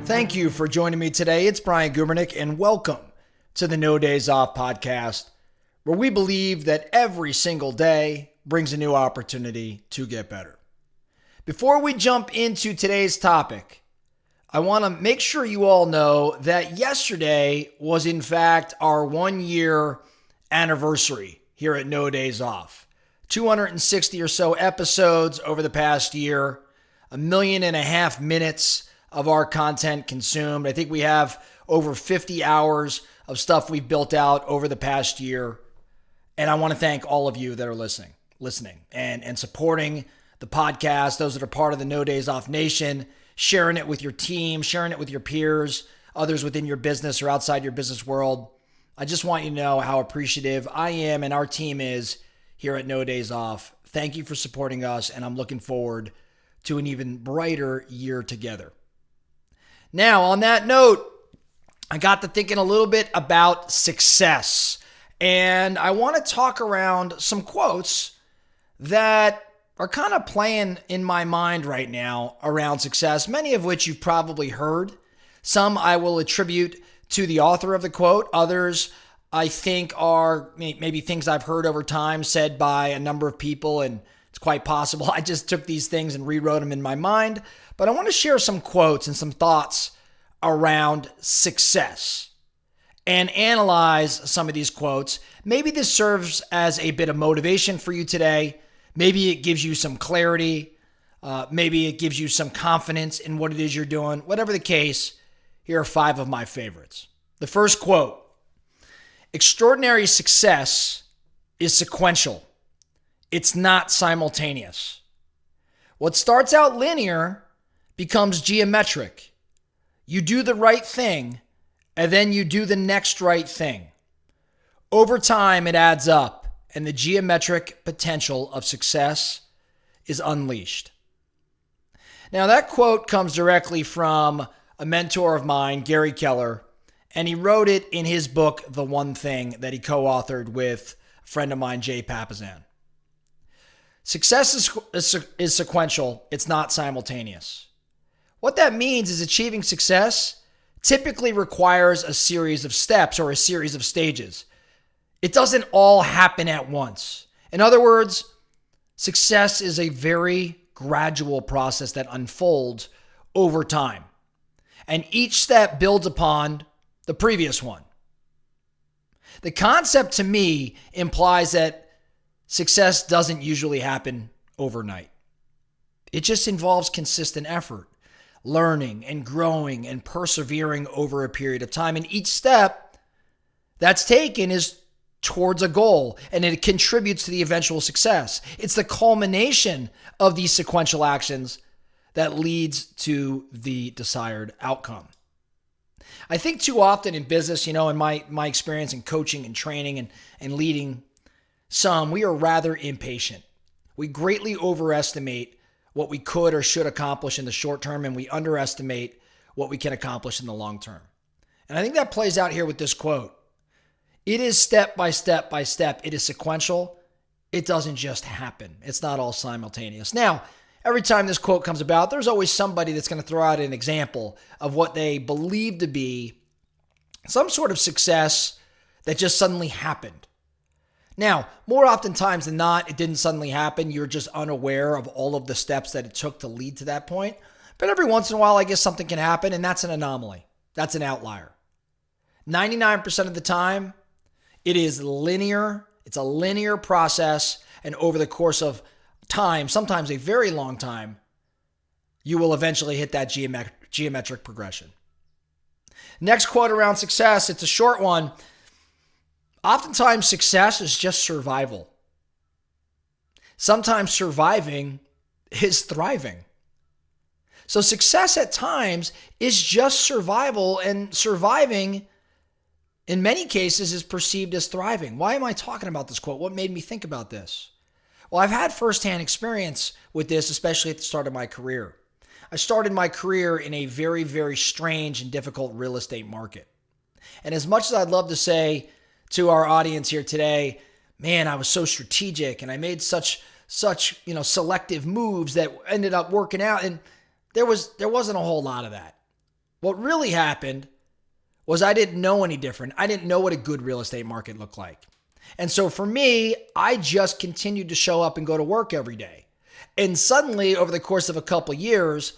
Thank you for joining me today. It's Brian Gubernick, and welcome to the No Days Off podcast, where we believe that every single day brings a new opportunity to get better. Before we jump into today's topic, I want to make sure you all know that yesterday was in fact our 1-year anniversary here at No Days Off. 260 or so episodes over the past year, 1.5 million minutes of our content consumed. I think we have over 50 hours of stuff we've built out over the past year. And I want to thank all of you that are listening and supporting the podcast, those that are part of the No Days Off Nation, sharing it with your team, sharing it with your peers, others within your business or outside your business world. I just want you to know how appreciative I am and our team is here at No Days Off. Thank you for supporting us, and I'm looking forward to an even brighter year together. Now, on that note, I got to thinking a little bit about success, and I want to talk around some quotes that are kind of playing in my mind right now around success, many of which you've probably heard. Some I will attribute to the author of the quote. Others I think are maybe things I've heard over time said by a number of people, and it's quite possible I just took these things and rewrote them in my mind. But I want to share some quotes and some thoughts around success and analyze some of these quotes. Maybe this serves as a bit of motivation for you today. Maybe it gives you some clarity. Maybe it gives you some confidence in what it is you're doing. Whatever the case, here are 5 of my favorites. The first quote: extraordinary success is sequential. It's not simultaneous. What starts out linear becomes geometric. You do the right thing, and then you do the next right thing. Over time, it adds up, and the geometric potential of success is unleashed. Now, that quote comes directly from a mentor of mine, Gary Keller, and he wrote it in his book, The One Thing, that he co-authored with a friend of mine, Jay Papasan. Success is sequential. It's not simultaneous. What that means is achieving success typically requires a series of steps or a series of stages. It doesn't all happen at once. In other words, success is a very gradual process that unfolds over time. And each step builds upon the previous one. The concept to me implies that success doesn't usually happen overnight. It just involves consistent effort, learning and growing and persevering over a period of time. And each step that's taken is towards a goal, and it contributes to the eventual success. It's the culmination of these sequential actions that leads to the desired outcome. I think too often in business, in my experience in coaching and training and leading we are rather impatient. We greatly overestimate what we could or should accomplish in the short term, and we underestimate what we can accomplish in the long term. And I think that plays out here with this quote. It is step by step by step. It is sequential. It doesn't just happen. It's not all simultaneous. Now, every time this quote comes about, there's always somebody that's going to throw out an example of what they believe to be some sort of success that just suddenly happened. Now, more oftentimes than not, it didn't suddenly happen. You're just unaware of all of the steps that it took to lead to that point. But every once in a while, I guess something can happen, and that's an anomaly. That's an outlier. 99% of the time, it is linear. It's a linear process, and over the course of time, sometimes a very long time, you will eventually hit that geometric progression. Next quote around success, it's a short one. Oftentimes, success is just survival. Sometimes surviving is thriving. So success at times is just survival, and surviving in many cases is perceived as thriving. Why am I talking about this quote? What made me think about this? Well, I've had firsthand experience with this, especially at the start of my career. I started my career in a very, very strange and difficult real estate market. And as much as I'd love to say to our audience here today, man, I was so strategic and I made such selective moves that ended up working out. And There wasn't a whole lot of that. What really happened was I didn't know any different. I didn't know what a good real estate market looked like. And so for me, I just continued to show up and go to work every day. And suddenly, over the course of a couple of years,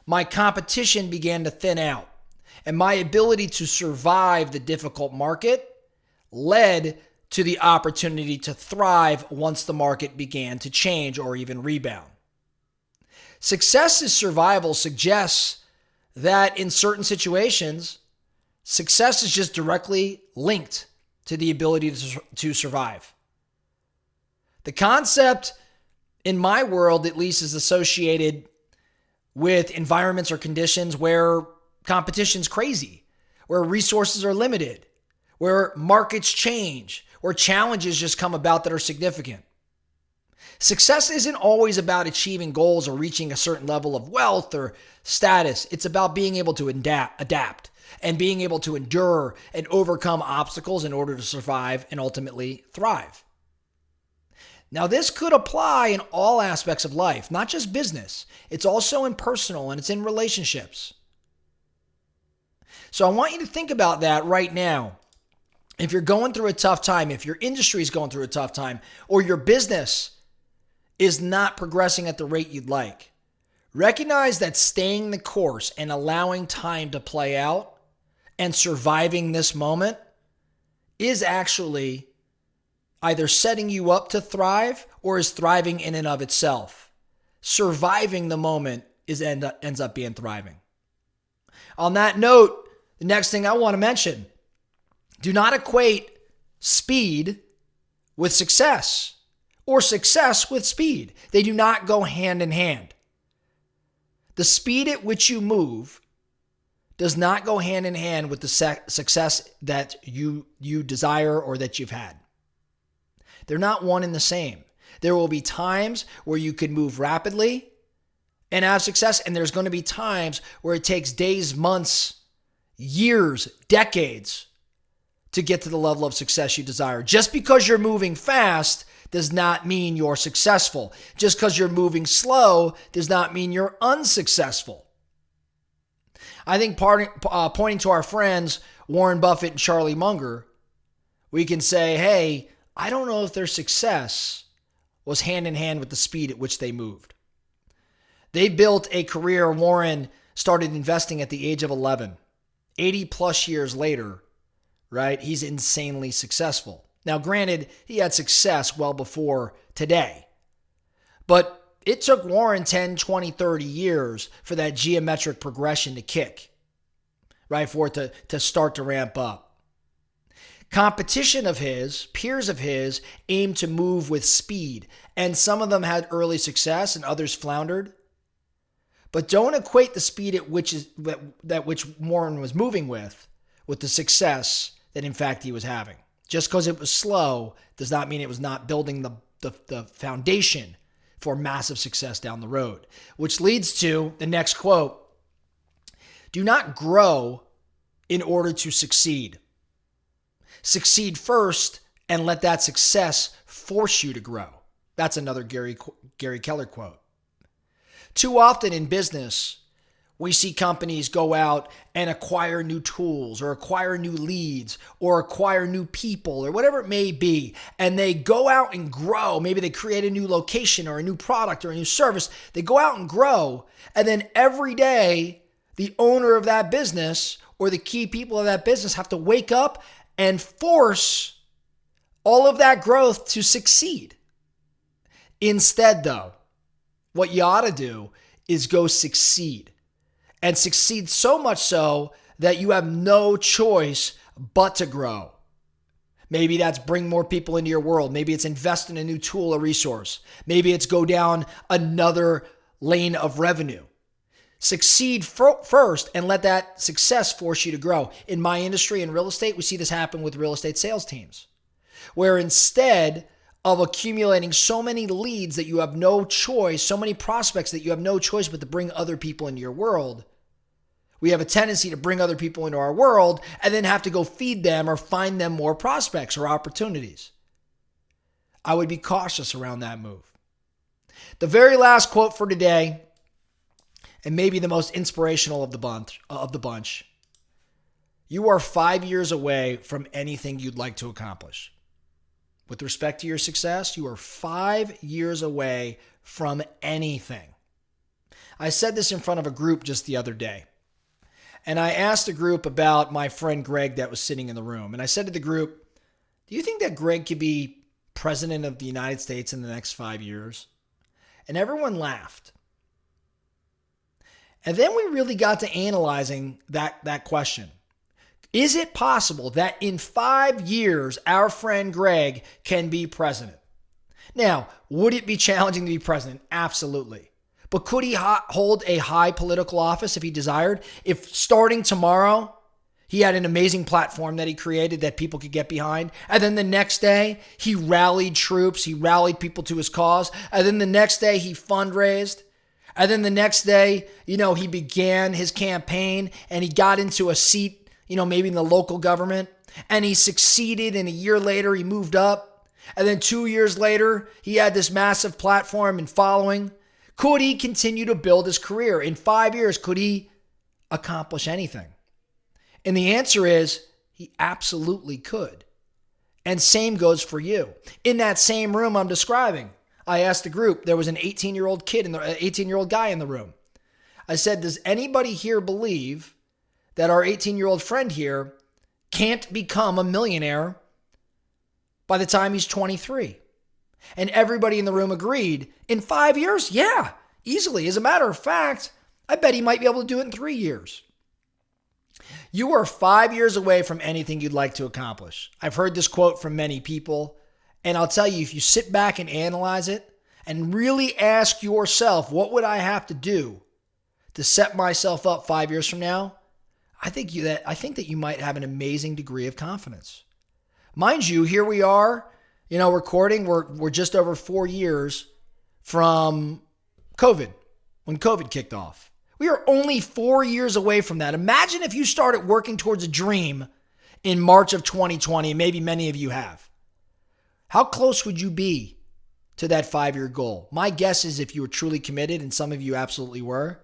my competition began to thin out. And my ability to survive the difficult market led to the opportunity to thrive once the market began to change or even rebound. Success as survival suggests that in certain situations, success is just directly linked to the ability to survive. The concept, in my world at least, is associated with environments or conditions where competition's crazy, where resources are limited, where markets change, where challenges just come about that are significant. Success isn't always about achieving goals or reaching a certain level of wealth or status. It's about being able to adapt and being able to endure and overcome obstacles in order to survive and ultimately thrive. Now, this could apply in all aspects of life, not just business. It's also in personal and it's in relationships. So I want you to think about that right now. If you're going through a tough time, if your industry is going through a tough time, or your business is not progressing at the rate you'd like, recognize that staying the course and allowing time to play out and surviving this moment is actually either setting you up to thrive or is thriving in and of itself. Surviving the moment ends up being thriving. On that note, the next thing I want to mention, do not equate speed with success or success with speed. They do not go hand in hand. The speed at which you move does not go hand in hand with the success that you desire or that you've had. They're not one and the same. There will be times where you can move rapidly and have success, and there's going to be times where it takes days, months, years, decades to get to the level of success you desire. Just because you're moving fast does not mean you're successful. Just because you're moving slow does not mean you're unsuccessful. I think pointing to our friends Warren Buffett and Charlie Munger, we can say, hey, I don't know if their success was hand in hand with the speed at which they moved. They built a career. Warren started investing at the age of 11. 80 plus years later, right? He's insanely successful. Now, granted, he had success well before today, but it took Warren 10, 20, 30 years for that geometric progression to kick, right? For it to start to ramp up. Competition of his, peers of his, aimed to move with speed, and some of them had early success and others floundered. But don't equate the speed at which Warren was moving with the success that in fact he was having. Just because it was slow does not mean it was not building the foundation for massive success down the road. Which leads to the next quote. Do not grow in order to succeed. Succeed first and let that success force you to grow. That's another Gary Keller quote. Too often in business, we see companies go out and acquire new tools or acquire new leads or acquire new people or whatever it may be. And they go out and grow. Maybe they create a new location or a new product or a new service. They go out and grow. And then every day, the owner of that business or the key people of that business have to wake up and force all of that growth to succeed. Instead, though, what you ought to do is go succeed. And succeed so much so that you have no choice but to grow. Maybe that's bring more people into your world. Maybe it's invest in a new tool or resource. Maybe it's go down another lane of revenue. Succeed first and let that success force you to grow. In my industry, in real estate, we see this happen with real estate sales teams, where instead of accumulating so many leads that you have no choice, so many prospects that you have no choice but to bring other people into your world, we have a tendency to bring other people into our world and then have to go feed them or find them more prospects or opportunities. I would be cautious around that move. The very last quote for today, and maybe the most inspirational of the bunch. You are 5 years away from anything you'd like to accomplish. With respect to your success, you are 5 years away from anything. I said this in front of a group just the other day. And I asked the group about my friend Greg that was sitting in the room. And I said to the group, do you think that Greg could be president of the United States in the next 5 years? And everyone laughed. And then we really got to analyzing that question. Is it possible that in 5 years, our friend Greg can be president? Now, would it be challenging to be president? Absolutely. But could he hold a high political office if he desired? If starting tomorrow, he had an amazing platform that he created that people could get behind, and then the next day, he rallied troops, he rallied people to his cause, and then the next day, he fundraised, and then the next day, he began his campaign, and he got into a seat, maybe in the local government, and he succeeded, and a year later, he moved up, and then 2 years later, he had this massive platform and following. Could he continue to build his career? In 5 years, could he accomplish anything? And the answer is he absolutely could. And same goes for you. In that same room I'm describing, I asked the group, there was an 18-year-old guy in the room. I said, does anybody here believe that our 18-year-old friend here can't become a millionaire by the time he's 23? And everybody in the room agreed. In 5 years? Yeah, easily. As a matter of fact, I bet he might be able to do it in 3 years. You are 5 years away from anything you'd like to accomplish. I've heard this quote from many people, and I'll tell you, if you sit back and analyze it and really ask yourself, what would I have to do to set myself up 5 years from now? I think that you might have an amazing degree of confidence. Mind you, here we are, recording. We're just over 4 years from COVID, when COVID kicked off. We are only 4 years away from that. Imagine if you started working towards a dream in March of 2020, maybe many of you have. How close would you be to that 5-year goal? My guess is if you were truly committed, and some of you absolutely were,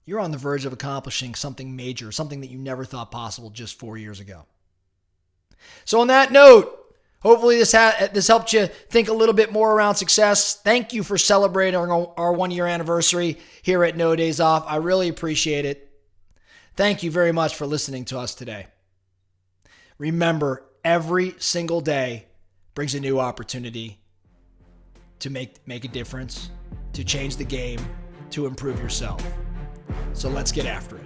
you're on the verge of accomplishing something major, something that you never thought possible just 4 years ago. So on that note, hopefully this helped you think a little bit more around success. Thank you for celebrating our 1 year anniversary here at No Days Off. I really appreciate it. Thank you very much for listening to us today. Remember, every single day brings a new opportunity to make a difference, to change the game, to improve yourself. So let's get after it.